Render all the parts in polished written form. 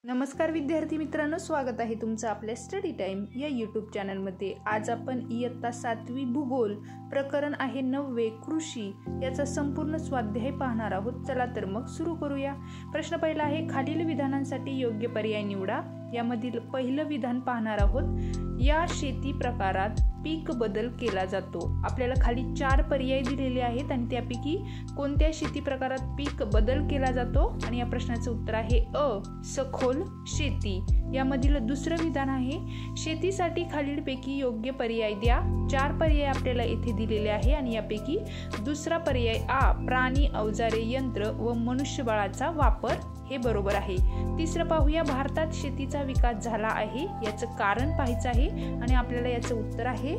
नमस्कार विद्यार्थी मित्रांनो, स्वागत आहे तुमचं आपल्या स्टडी टाइम या यूट्यूब चॅनलमध्ये। आज आपण इयत्ता 7वी भूगोल प्रकरण आहे 9वे कृषी याचा संपूर्ण स्वाध्याय पाहणार आहोत। चला तर मग सुरू करूया। प्रश्न पहिला आहे, खालील विधानांसाठी योग्य पर्याय निवडा। यामधील पहिलं विधान पाहणार आहोत, या शेती प्रकारात पीक बदल केला जातो। आपल्याला खाली 4 पर्याय दिलेले आहेत आणि त्यापैकी कोणत्या शेती प्रकारात पीक बदल केला जातो आणि या प्रश्नाचे उत्तर आहे अ, सखोल शेती। यामधील दुसरं विधान आहे, शेतीसाठी खालीलपैकी योग्य पर्याय द्या। 4 पर्याय आपल्याला येथे दिलेले आहे आणि यापैकी दुसरा पर्याय आ, प्राणी, अवजारे, यंत्र व मनुष्यबळाचा वापर हे बरोबर आहे। तिसरं पाहूया, भारतात शेतीचा विकास झाला आहे, याचं कारण पाहायचं आहे आणि आपल्याला याचं उत्तर आहे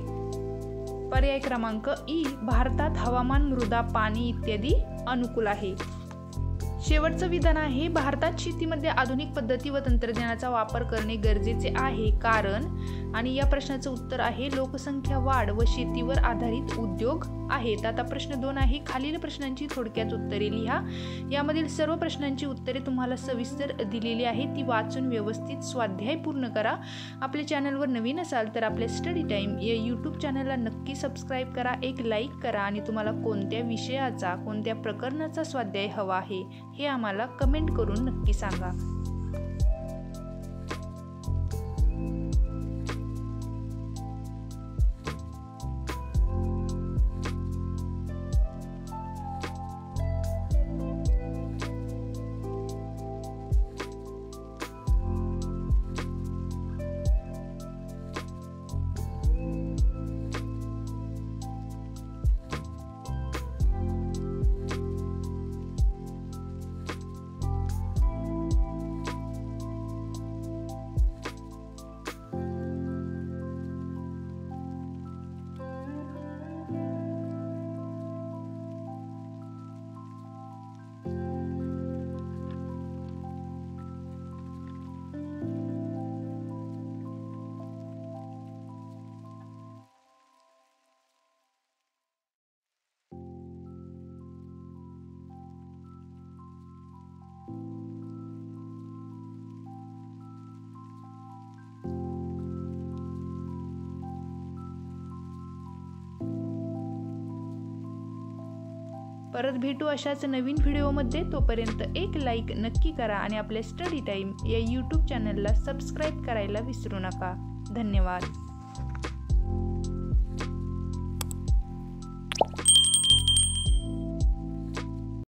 पर्याय क्रमांक ई, भारतात हवामान, मृदा, पाणी इत्यादी अनुकूल आहे। शेवटचं विधान आहे, भारतात शेतीमध्ये आधुनिक पद्धती व तंत्रज्ञानाचा वापर करणे गरजेचे आहे, कारण आणि या प्रश्नाचं उत्तर आहे लोकसंख्या वाढ व शेतीवर आधारित उद्योग आहेत। आता प्रश्न 2 आहे, खालील प्रश्नांची थोडक्यात उत्तरे लिहा। यामधील सर्व प्रश्नांची उत्तरे तुम्हाला सविस्तर दिलेली आहेत, ती वाचून व्यवस्थित स्वाध्याय पूर्ण करा। आपल्या चॅनलवर नवीन असाल तर आपल्या स्टडी टाइम या यूट्यूब चॅनलला नक्की सबस्क्राईब करा, एक लाईक करा आणि तुम्हाला कोणत्या विषयाचा, कोणत्या प्रकरणाचा स्वाध्याय हवा आहे हे आम्हाला कमेंट करून नक्की सांगा। परत भेटू अशाच नवीन व्हिडिओमध्ये। तोपर्यंत एक लाईक नक्की करा आणि आपल्या स्टडी टाइम या यूट्यूब चॅनलला सबस्क्राईब करायला विसरू नका। धन्यवाद।